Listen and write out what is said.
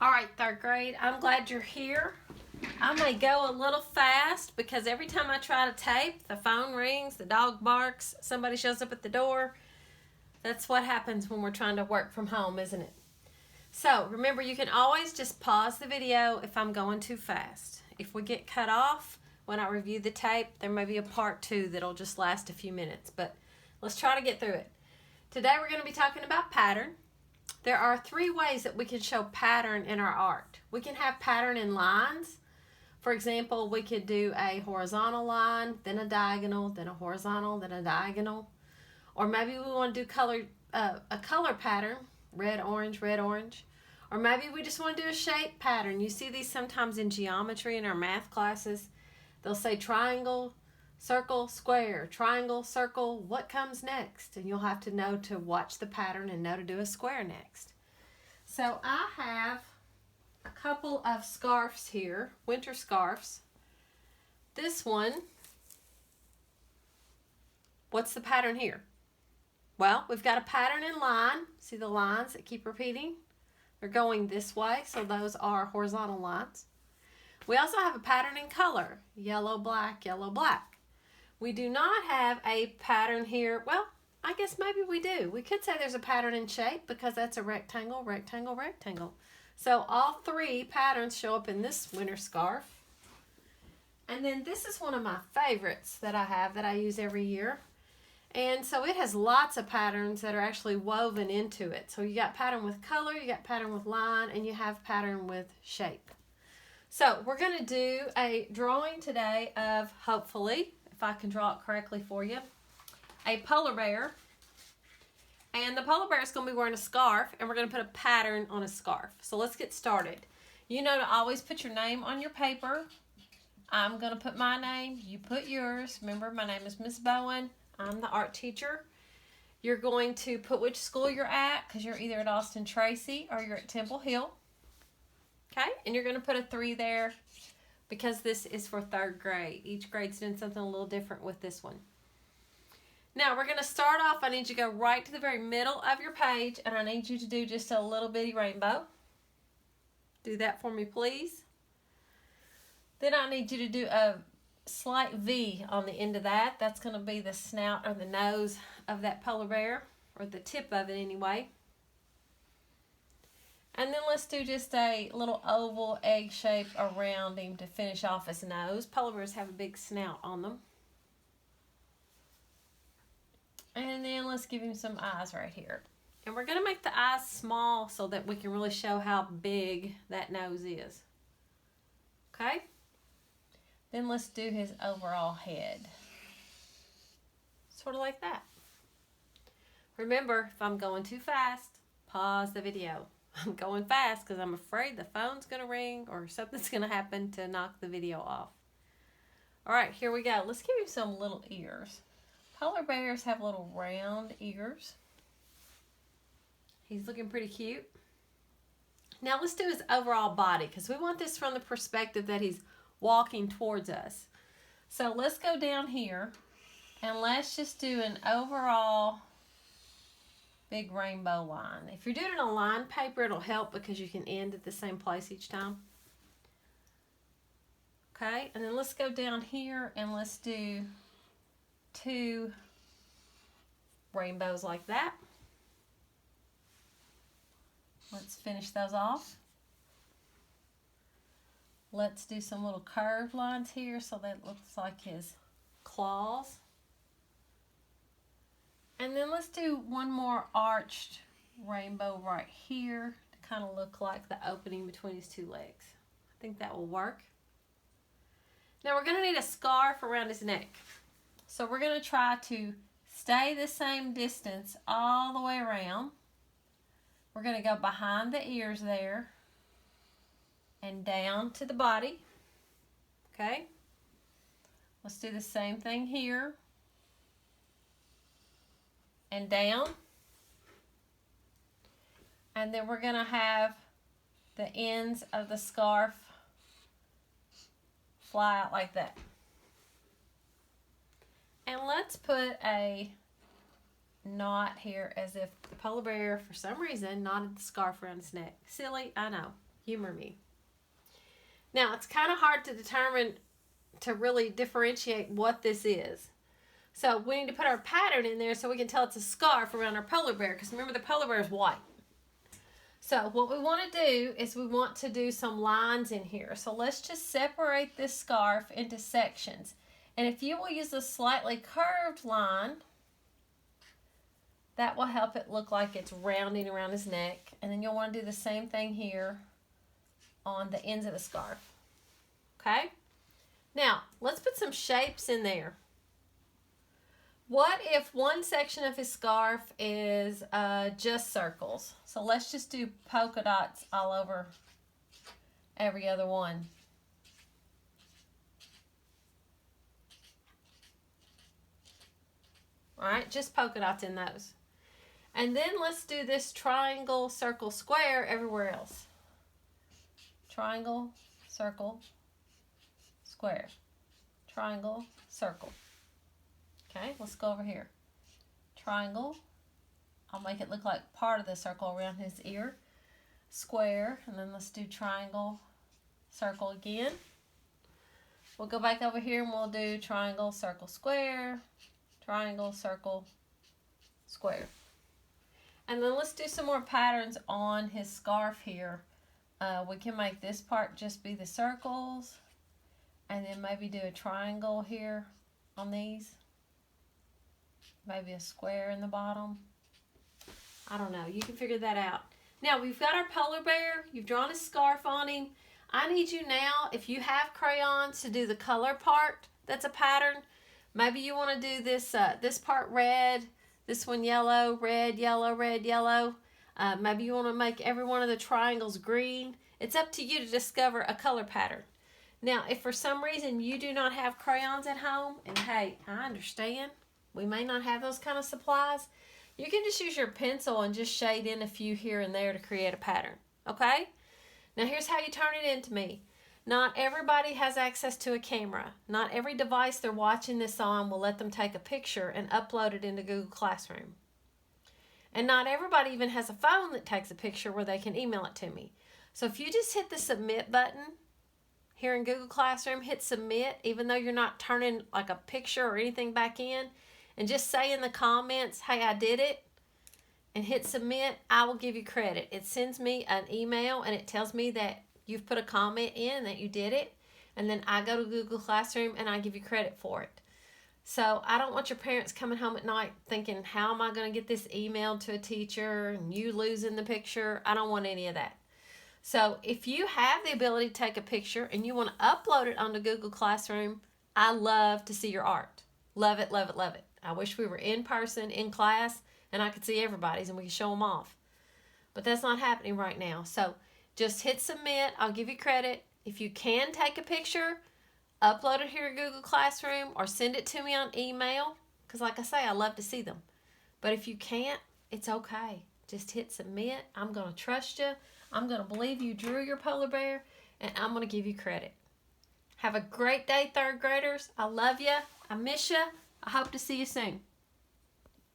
All right, third grade, I'm glad you're here. I may go a little fast because every time I try to tape, the phone rings, the dog barks, somebody shows up at the door. That's what happens when we're trying to work from home, isn't it? So remember, you can always just pause the video if I'm going too fast. If we get cut off when I review the tape, there may be a part 2 that'll just last a few minutes, but let's try to get through it. Today we're going to be talking about pattern. There are 3 ways that we can show pattern in our art. We can have pattern in lines. For example, we could do a horizontal line, then a diagonal, then a horizontal, then a diagonal. Or maybe we want to do a color pattern, red, orange, red, orange. Or maybe we just want to do a shape pattern. You see these sometimes in geometry in our math classes. They'll say triangle, circle, square, triangle, circle, what comes next? And you'll have to know to watch the pattern and know to do a square next. So I have a couple of scarves here, winter scarves. This one, what's the pattern here? Well, we've got a pattern in line. See the lines that keep repeating? They're going this way, so those are horizontal lines. We also have a pattern in color, yellow, black, yellow, black. We do not have a pattern here. Well, I guess maybe we do. We could say there's a pattern in shape because that's a rectangle, rectangle, rectangle. So all 3 patterns show up in this winter scarf. And then this is one of my favorites that I have that I use every year. And so it has lots of patterns that are actually woven into it. So you got pattern with color, you got pattern with line, and you have pattern with shape. So we're going to do a drawing today of, hopefully, if I can draw it correctly for you, a polar bear. And the polar bear is going to be wearing a scarf, and we're going to put a pattern on a scarf. So let's get started. You know to always put your name on your paper. I'm going to put my name. You put yours. Remember, my name is Miss Bowen. I'm the art teacher. You're going to put which school you're at because you're either at Austin Tracy or you're at Temple Hill. Okay, and you're going to put a 3 there because this is for 3rd grade. Each grade's doing something a little different with this one. Now, we're going to start off. I need you to go right to the very middle of your page, and I need you to do just a little bitty rainbow. Do that for me, please. Then I need you to do a slight V on the end of that. That's going to be the snout or the nose of that polar bear, or the tip of it anyway. And then let's do just a little oval egg shape around him to finish off his nose. Polar bears have a big snout on them. And then let's give him some eyes right here. And we're going to make the eyes small so that we can really show how big that nose is. Okay? Then let's do his overall head. Sort of like that. Remember, if I'm going too fast, pause the video. I'm going fast because I'm afraid the phone's going to ring or something's going to happen to knock the video off. All right, here we go. Let's give him some little ears. Polar bears have little round ears. He's looking pretty cute. Now let's do his overall body because we want this from the perspective that he's walking towards us. So let's go down here and let's just do an overall big rainbow line. If you're doing it on line paper, it'll help because you can end at the same place each time. Okay, and then let's go down here and let's do 2 rainbows like that. Let's finish those off. Let's do some little curved lines here so that looks like his claws. And then let's do one more arched rainbow right here to kind of look like the opening between his 2 legs. I think that will work. Now we're going to need a scarf around his neck. So we're going to try to stay the same distance all the way around. We're going to go behind the ears there and down to the body. Okay? Let's do the same thing here. And down. And then we're going to have the ends of the scarf fly out like that. And let's put a knot here as if the polar bear, for some reason, knotted the scarf around his neck. Silly, I know. Humor me. Now, it's kind of hard to determine, to really differentiate what this is. So we need to put our pattern in there so we can tell it's a scarf around our polar bear, because remember the polar bear is white. So what we want to do is we want to do some lines in here. So let's just separate this scarf into sections. And if you will use a slightly curved line, that will help it look like it's rounding around his neck. And then you'll want to do the same thing here on the ends of the scarf. Okay? Now, let's put some shapes in there. What if one section of his scarf is just circles? So let's just do polka dots all over every other one. All right, just polka dots in those. And then let's do this triangle, circle, square everywhere else. Triangle, circle, square. Triangle, circle. Okay, let's go over here. Triangle. I'll make it look like part of the circle around his ear. Square, and then let's do triangle, circle again. We'll go back over here and we'll do triangle, circle, square, triangle, circle, square. And then let's do some more patterns on his scarf here. We can make this part just be the circles, and then maybe do a triangle here on these. Maybe a square in the bottom. I don't know. You can figure that out. Now, we've got our polar bear. You've drawn a scarf on him. I need you now, if you have crayons, to do the color part that's a pattern. Maybe you want to do this this part red, this one yellow, red, yellow, red, yellow. Maybe you want to make every one of the triangles green. It's up to you to discover a color pattern. Now, if for some reason you do not have crayons at home, and hey, I understand, we may not have those kind of supplies, you can just use your pencil and just shade in a few here and there to create a pattern, okay? Now here's how you turn it into me. Not everybody has access to a camera. Not every device they're watching this on will let them take a picture and upload it into Google Classroom. And not everybody even has a phone that takes a picture where they can email it to me. So if you just hit the submit button here in Google Classroom, hit submit, even though you're not turning like a picture or anything back in, and just say in the comments, hey, I did it, and hit submit, I will give you credit. It sends me an email and it tells me that you've put a comment in, that you did it, and then I go to Google Classroom and I give you credit for it. So I don't want your parents coming home at night thinking, how am I going to get this emailed to a teacher and you losing the picture? I don't want any of that. So if you have the ability to take a picture and you want to upload it onto Google Classroom, I love to see your art. Love it, love it, love it. I wish we were in person, in class, and I could see everybody's and we could show them off. But that's not happening right now. So just hit submit. I'll give you credit. If you can take a picture, upload it here in Google Classroom or send it to me on email, because like I say, I love to see them. But if you can't, it's okay. Just hit submit. I'm going to trust you. I'm going to believe you drew your polar bear, and I'm going to give you credit. Have a great day, third graders. I love you. I miss you. I hope to see you soon.